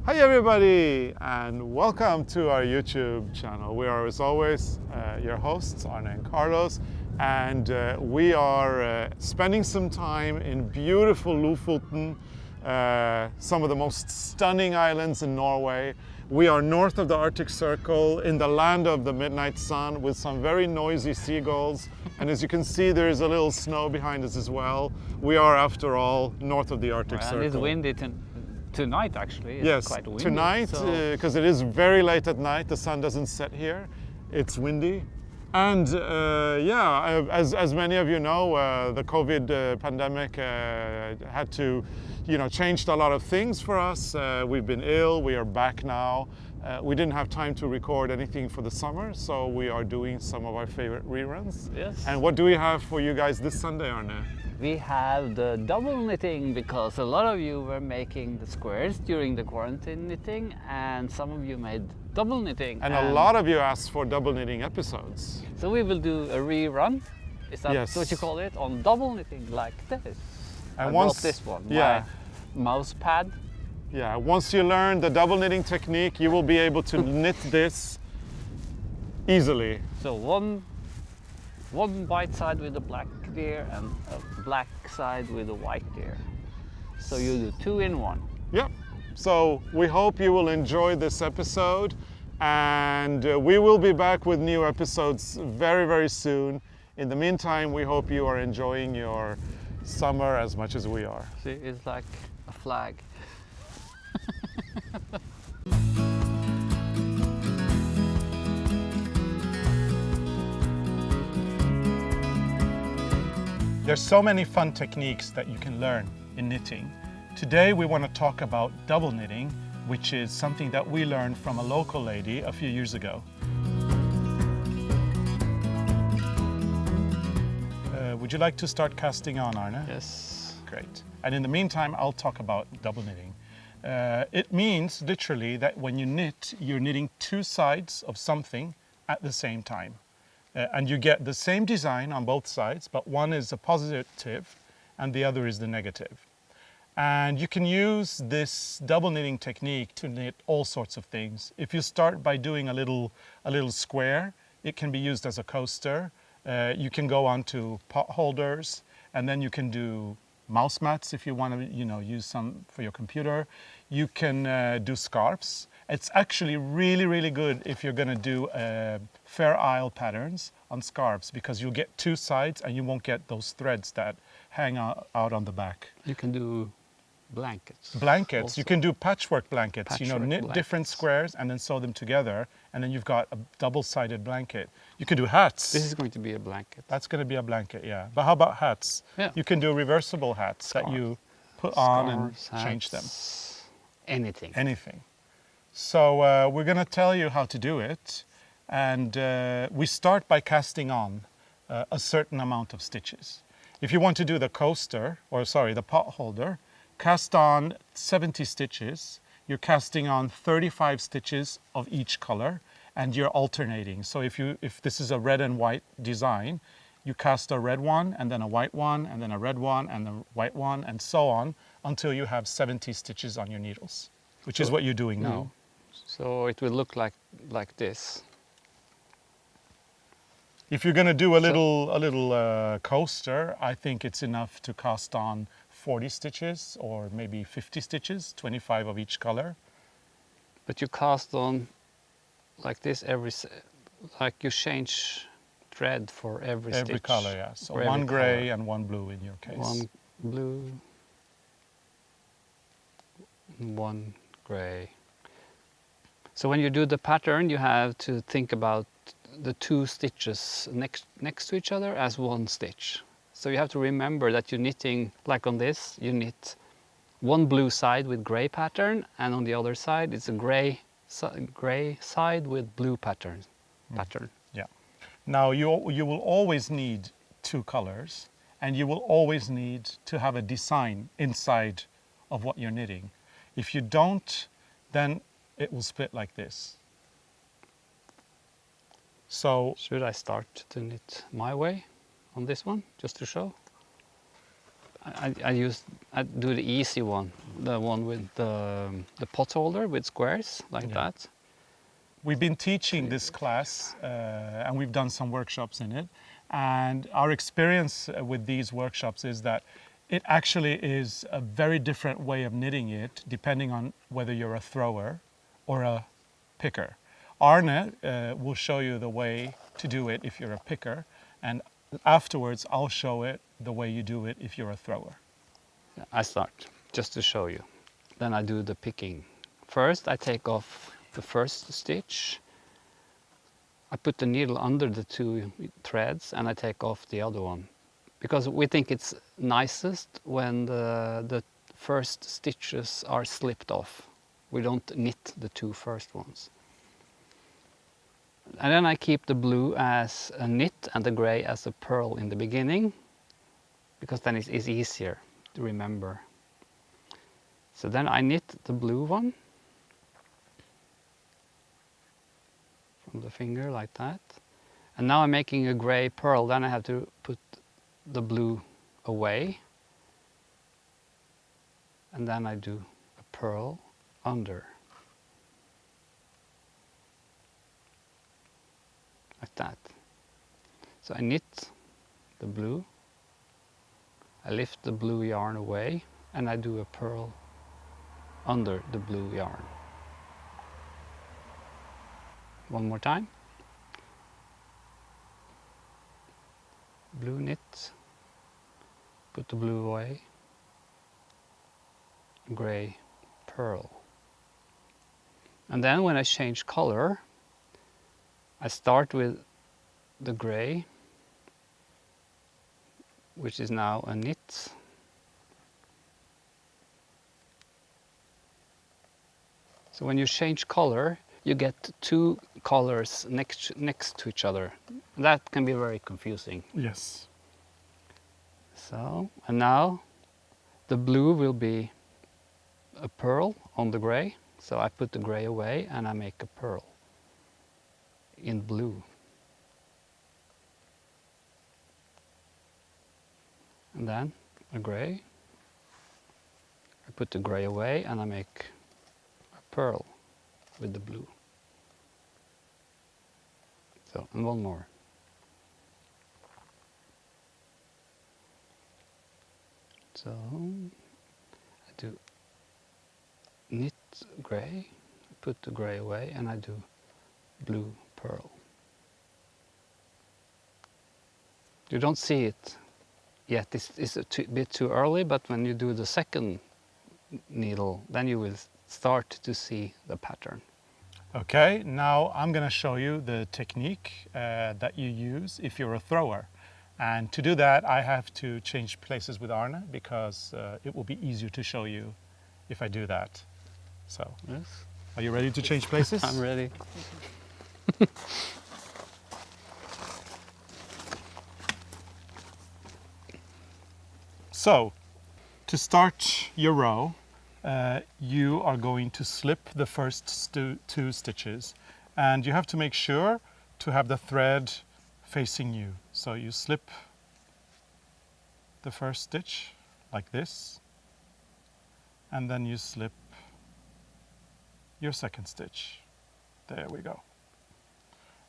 Hi everybody, and welcome to our YouTube channel. We are, as always, your hosts, Arne and Carlos, and we are spending some time in beautiful Lofoten, some of the most stunning islands in Norway. We are north of the Arctic Circle, in the land of the midnight sun, with some very noisy seagulls, and as you can see, there is a little snow behind us as well. We are, after all, north of the Arctic Circle. And it's windy tonight, actually. It's quite windy. Tonight, because it is very late at night, the sun doesn't set here. It's windy. And as many of you know, the COVID pandemic had to, changed a lot of things for us. We've been ill, we are back now. We didn't have time to record anything for the summer, so we are doing some of our favorite reruns. Yes. And what do we have for you guys this Sunday, Arne? We have the double knitting, because a lot of you were making the squares during the quarantine knitting, and some of you made double knitting. And a lot of you asked for double knitting episodes. So we will do a rerun, is that Yes. what you call it, on double knitting like this. And I once brought this one, yeah. my mouse pad. Yeah, once you learn the double knitting technique, you will be able to knit this easily. So one white side with a black deer and a black side with a white deer. So you do 2 in 1. Yep. So we hope you will enjoy this episode, and we will be back with new episodes very, very soon. In the meantime, we hope you are enjoying your summer as much as we are. See, it's like a flag. There's so many fun techniques that you can learn in knitting. Today we want to talk about double knitting, which is something that we learned from a local lady a few years ago. Would you like to start casting on, Arne? Yes. Great. And in the meantime, I'll talk about double knitting. It means literally that when you knit, you're knitting 2 sides of something at the same time. And you get the same design on both sides, but one is a positive and the other is the negative. And you can use this double knitting technique to knit all sorts of things. If you start by doing a little square, it can be used as a coaster. You can go on to pot holders, and then you can do mouse mats if you want to use some for your computer. You can do scarves. It's actually really, really good if you're going to do Fair Isle patterns on scarves, because you'll get 2 sides and you won't get those threads that hang out on the back. You can do blankets. Blankets. Also. You can do patchwork blankets. Knit blankets. Different squares and then sew them together, and then you've got a double-sided blanket. You can do hats. This is going to be a blanket. That's going to be a blanket, yeah. But how about hats? Yeah. You can do reversible hats that you put on and change them. Anything. Anything. So we're going to tell you how to do it, and we start by casting on a certain amount of stitches. If you want to do the coaster, the pot holder, cast on 70 stitches. You're casting on 35 stitches of each color, and you're alternating. So if this is a red and white design, you cast a red one, and then a white one, and then a red one, and a white one, and so on, until you have 70 stitches on your needles, which is what you're doing now. So it will look like this. If you're going to do a little coaster, I think it's enough to cast on 40 stitches or maybe 50 stitches, 25 of each color. But you cast on like this like you change thread for every stitch. Every color, yeah. So one gray and one blue in your case. One blue, one gray. So when you do the pattern, you have to think about the 2 stitches next to each other as one stitch. So you have to remember that you're knitting, like on this, you knit one blue side with gray pattern, and on the other side it's a gray side with blue pattern. Yeah. Now you will always need 2 colors, and you will always need to have a design inside of what you're knitting. If you don't, then it will split like this. So should I start to knit my way on this one, just to show? I do the easy one, the one with the pot holder with squares like Yeah. that. We've been teaching this class and we've done some workshops in it. And our experience with these workshops is that it actually is a very different way of knitting it depending on whether you're a thrower or a picker. Arne will show you the way to do it if you're a picker, and afterwards I'll show it the way you do it if you're a thrower. I start just to show you. Then I do the picking. First I take off the first stitch. I put the needle under the two threads and I take off the other one, because we think it's nicest when the first stitches are slipped off. We don't knit the two first ones. And then I keep the blue as a knit and the gray as a purl in the beginning, because then it's easier to remember. So then I knit the blue one from the finger like that. And now I'm making a gray purl, then I have to put the blue away. And then I do a purl under. Like that. So I knit the blue, I lift the blue yarn away, and I do a purl under the blue yarn. One more time. Blue knit, put the blue away, gray purl. And then when I change color, I start with the gray, which is now a knit. So when you change color, you get two colors next to each other. That can be very confusing. Yes. So, and now the blue will be a purl on the gray. So I put the gray away and I make a purl in blue. And then a gray. I put the gray away and I make a purl with the blue. So, and one more. So I do knit gray, put the gray away, and I do blue purl. You don't see it yet, it's a bit too early, but when you do the second needle, then you will start to see the pattern. Okay, now I'm going to show you the technique that you use if you're a thrower. And to do that, I have to change places with Arne because it will be easier to show you if I do that. So, Yes, are you ready to change places? I'm ready. So, to start your row, you are going to slip the first two stitches, and you have to make sure to have the thread facing you. So you slip the first stitch like this, and then you slip your second stitch. There we go.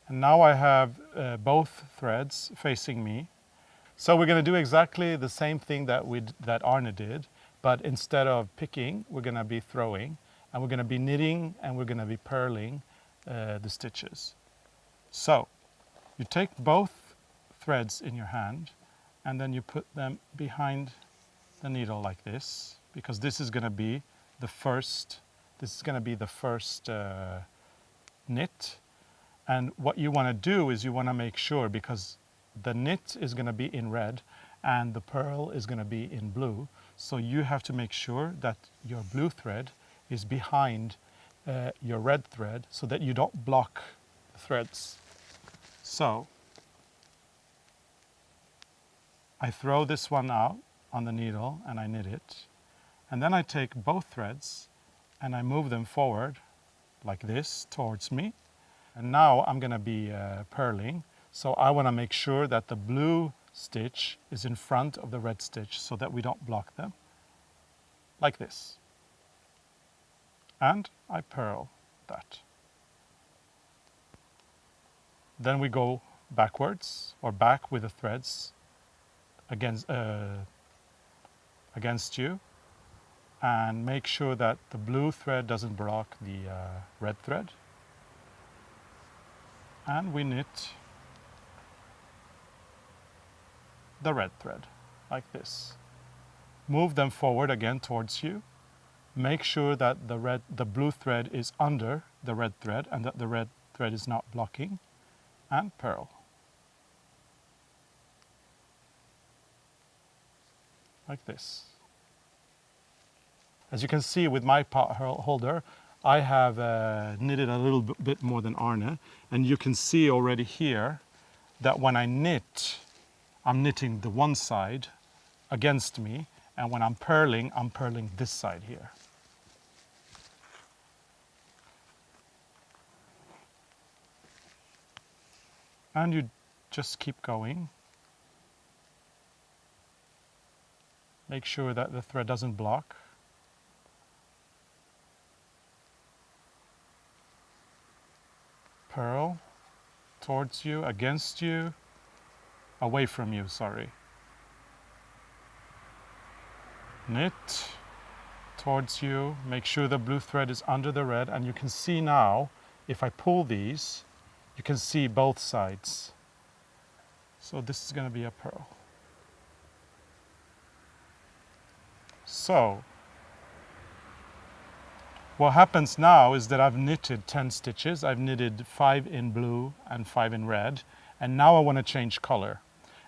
And now I have both threads facing me. So we're going to do exactly the same thing that Arne did, but instead of picking, we're going to be throwing, and we're going to be knitting, and we're going to be purling the stitches. So you take both threads in your hand, and then you put them behind the needle like this, because this is going to be the first. This is going to be the first knit. And what you want to do is you want to make sure, because the knit is going to be in red and the purl is going to be in blue. So you have to make sure that your blue thread is behind your red thread so that you don't block the threads. So I throw this one out on the needle and I knit it. And then I take both threads and I move them forward like this towards me. And now I'm going to be purling. So I want to make sure that the blue stitch is in front of the red stitch so that we don't block them, like this. And I purl that. Then we go backwards, or back with the threads against you, and make sure that the blue thread doesn't block the red thread. And we knit the red thread like this. Move them forward again towards you. Make sure that the blue thread is under the red thread and that the red thread is not blocking, and purl. Like this. As you can see with my pot holder, I have knitted a little bit more than Arne, and you can see already here that when I knit, I'm knitting the one side against me, and when I'm purling this side here. And you just keep going. Make sure that the thread doesn't block. Purl towards you, against you, away from you, sorry. Knit towards you, make sure the blue thread is under the red, and you can see now, if I pull these, you can see both sides. So this is going to be a purl. So what happens now is that I've knitted 10 stitches. I've knitted 5 in blue and 5 in red, and now I want to change color.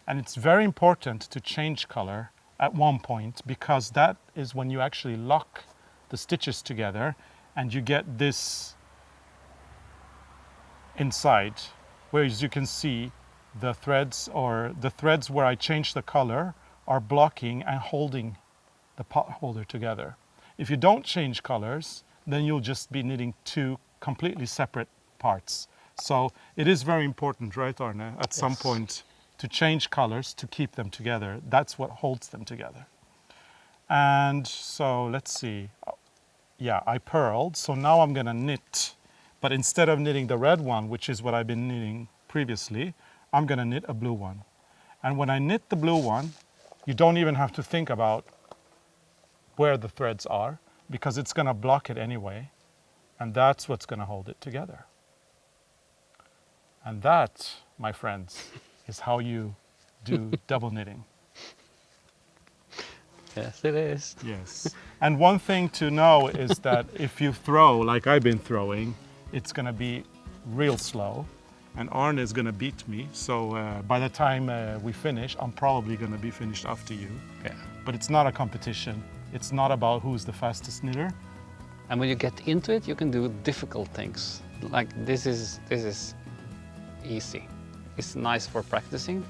And it's very important to change color at one point, because that is when you actually lock the stitches together and you get this inside, whereas you can see the threads, or the threads where I change the color, are blocking and holding the pot holder together. If you don't change colors, then you'll just be knitting two completely separate parts. So it is very important, right, Arne, at some point to change colors to keep them together. That's what holds them together. And so let's see. Yeah, I purled, so now I'm gonna knit. But instead of knitting the red one, which is what I've been knitting previously, I'm gonna knit a blue one. And when I knit the blue one, you don't even have to think about where the threads are, because it's gonna block it anyway. And that's what's gonna hold it together. And that, my friends, is how you do double knitting. Yes, it is. Yes. And one thing to know is that if you throw, like I've been throwing, it's gonna be real slow. And Arne is gonna beat me. So by the time we finish, I'm probably gonna be finished after you. Yeah. But it's not a competition. It's not about who's the fastest knitter. And when you get into it, you can do difficult things. Like this is easy. It's nice for practicing.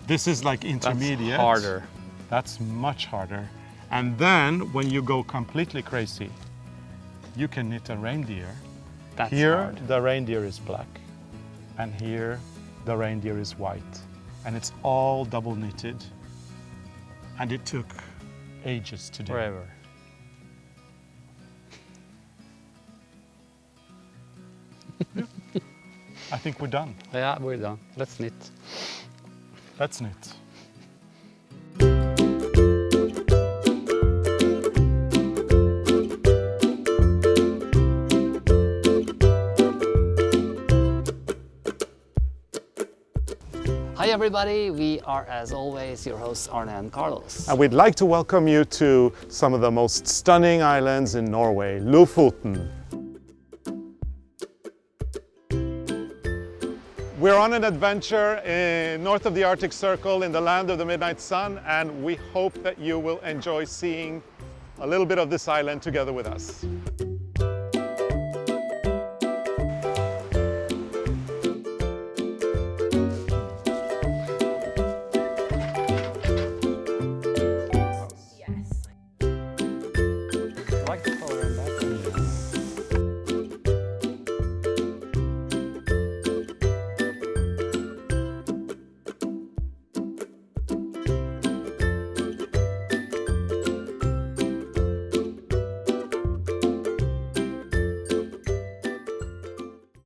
This is like intermediate. That's harder. That's much harder. And then when you go completely crazy, you can knit a reindeer. That's here, hard. the reindeer is black, and here, the reindeer is white. And it's all double knitted. And it took ages to do. Forever. I think we're done. Yeah, we're done. Let's knit. Let's knit. Hi everybody, we are as always your hosts Arne and Carlos. And we'd like to welcome you to some of the most stunning islands in Norway, Lofoten. We're on an adventure north of the Arctic Circle in the land of the midnight sun, and we hope that you will enjoy seeing a little bit of this island together with us.